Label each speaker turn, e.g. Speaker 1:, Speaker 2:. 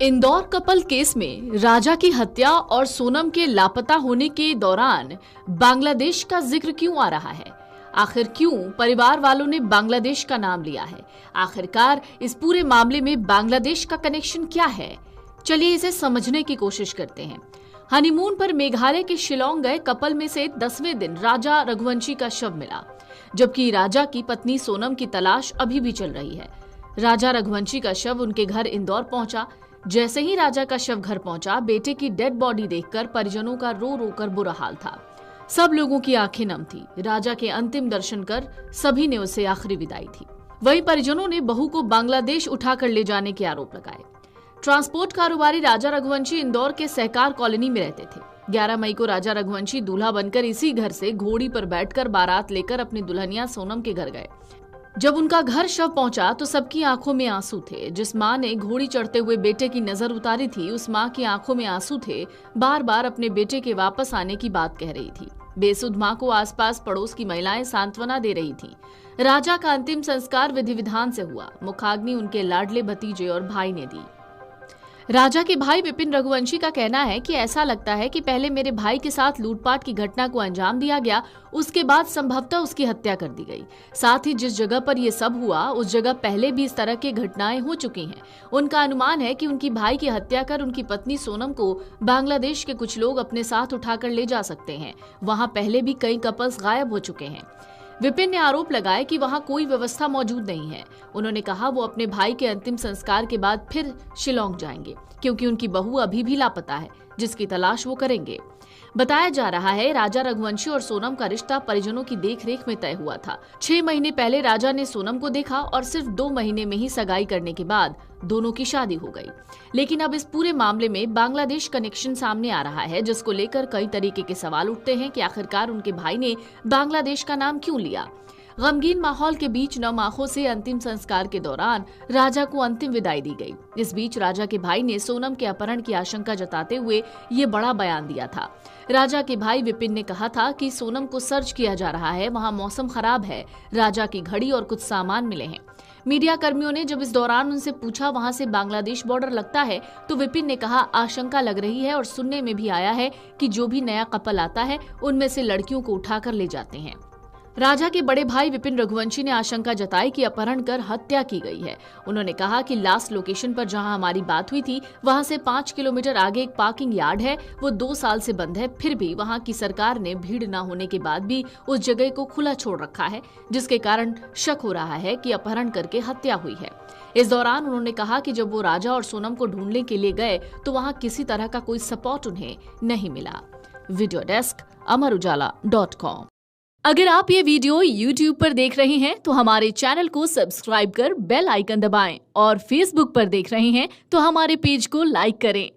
Speaker 1: Indore couple case में राजा की हत्या और सोनम के लापता होने के दौरान बांग्लादेश का जिक्र क्यों आ रहा है? आखिर क्यों परिवार वालों ने बांग्लादेश का नाम लिया है? आखिरकार इस पूरे मामले में बांग्लादेश का कनेक्शन क्या है? चलिए इसे समझने की कोशिश करते हैं। हनीमून पर मेघालय के शिलोंग गए कपल में से 10वें दिन राजा रघुवंशी का शव मिला, जबकि राजा की पत्नी सोनम की तलाश अभी भी चल रही है। राजा रघुवंशी का शव उनके घर इंदौर पहुंचा। जैसे ही राजा का शव घर पहुंचा, बेटे की डेड बॉडी देखकर परिजनों का रो रो कर बुरा हाल था। सब लोगों की आंखें नम थी। राजा के अंतिम दर्शन कर सभी ने उसे आखिरी विदाई थी। वहीं परिजनों ने बहू को बांग्लादेश उठाकर ले जाने के आरोप लगाए। ट्रांसपोर्ट कारोबारी राजा रघुवंशी इंदौर के सहकार कॉलोनी में रहते थे। 11 मई को राजा रघुवंशी दूल्हा बनकर इसी घर से घोड़ी पर बैठकर बारात लेकर अपनी दुल्हनिया सोनम के घर गए। जब उनका घर शव पहुंचा तो सबकी आंखों में आंसू थे। जिस मां ने घोड़ी चढ़ते हुए बेटे की नजर उतारी थी, उस मां की आंखों में आंसू थे। बार बार अपने बेटे के वापस आने की बात कह रही थी। बेसुध मां को आसपास पड़ोस की महिलाएं सांत्वना दे रही थीं। राजा का अंतिम संस्कार विधि विधान से हुआ। मुखाग्नि उनके लाडले भतीजे और भाई ने दी। राजा के भाई विपिन रघुवंशी का कहना है कि ऐसा लगता है कि पहले मेरे भाई के साथ लूटपाट की घटना को अंजाम दिया गया, उसके बाद संभवतः उसकी हत्या कर दी गई। साथ ही जिस जगह पर यह सब हुआ, उस जगह पहले भी इस तरह की घटनाएं हो चुकी हैं। उनका अनुमान है कि उनकी भाई की हत्या कर उनकी पत्नी सोनम को बांग्लादेश के कुछ लोग अपने साथ उठाकर ले जा सकते हैं। वहां पहले भी कई कपल्स गायब हो चुके हैं। विपिन ने आरोप लगाया कि वहां कोई व्यवस्था मौजूद नहीं है। उन्होंने कहा वो अपने भाई के अंतिम संस्कार के बाद फिर शिलोंग जाएंगे, क्योंकि उनकी बहू अभी भी लापता है, जिसकी तलाश वो करेंगे। बताया जा रहा है राजा रघुवंशी और सोनम का रिश्ता परिजनों की देखरेख में तय हुआ था। 6 महीने पहले राजा ने सोनम को देखा और सिर्फ 2 महीने में ही सगाई करने के बाद दोनों की शादी हो गई। लेकिन अब इस पूरे मामले में बांग्लादेश कनेक्शन सामने आ रहा है, जिसको लेकर कई तरीके के सवाल उठते हैं कि आखिरकार उनके भाई ने बांग्लादेश का नाम क्यों लिया। गमगीन माहौल के बीच 9 आंखों से अंतिम संस्कार के दौरान राजा को अंतिम विदाई दी गई। इस बीच राजा के भाई ने सोनम के अपहरण की आशंका जताते हुए ये बड़ा बयान दिया था। राजा के भाई विपिन ने कहा था कि सोनम को सर्च किया जा रहा है, वहां मौसम खराब है। राजा की घड़ी और कुछ सामान मिले हैं। मीडिया कर्मियों ने जब इस दौरान उनसे पूछा वहां से बांग्लादेश बॉर्डर लगता है, तो विपिन ने कहा आशंका लग रही है और सुनने में भी आया है कि जो भी नया कपल आता है उनमें से लड़कियों को उठाकर ले जाते हैं। राजा के बड़े भाई विपिन रघुवंशी ने आशंका जताई कि अपहरण कर हत्या की गई है। उन्होंने कहा कि लास्ट लोकेशन पर जहां हमारी बात हुई थी, वहां से 5 किलोमीटर आगे एक पार्किंग यार्ड है, वो 2 साल से बंद है। फिर भी वहां की सरकार ने भीड़ न होने के बाद भी उस जगह को खुला छोड़ रखा है, जिसके कारण शक हो रहा है कि अपहरण करके हत्या हुई है। इस दौरान उन्होंने कहा कि जब वो राजा और सोनम को ढूंढने के लिए गए तो वहां किसी तरह का कोई सपोर्ट उन्हें नहीं मिला। वीडियो डेस्क अमरउजाला.com। अगर आप ये वीडियो YouTube पर देख रहे हैं तो हमारे चैनल को सब्सक्राइब कर बेल आइकन दबाएं, और Facebook पर देख रहे हैं तो हमारे पेज को लाइक करें।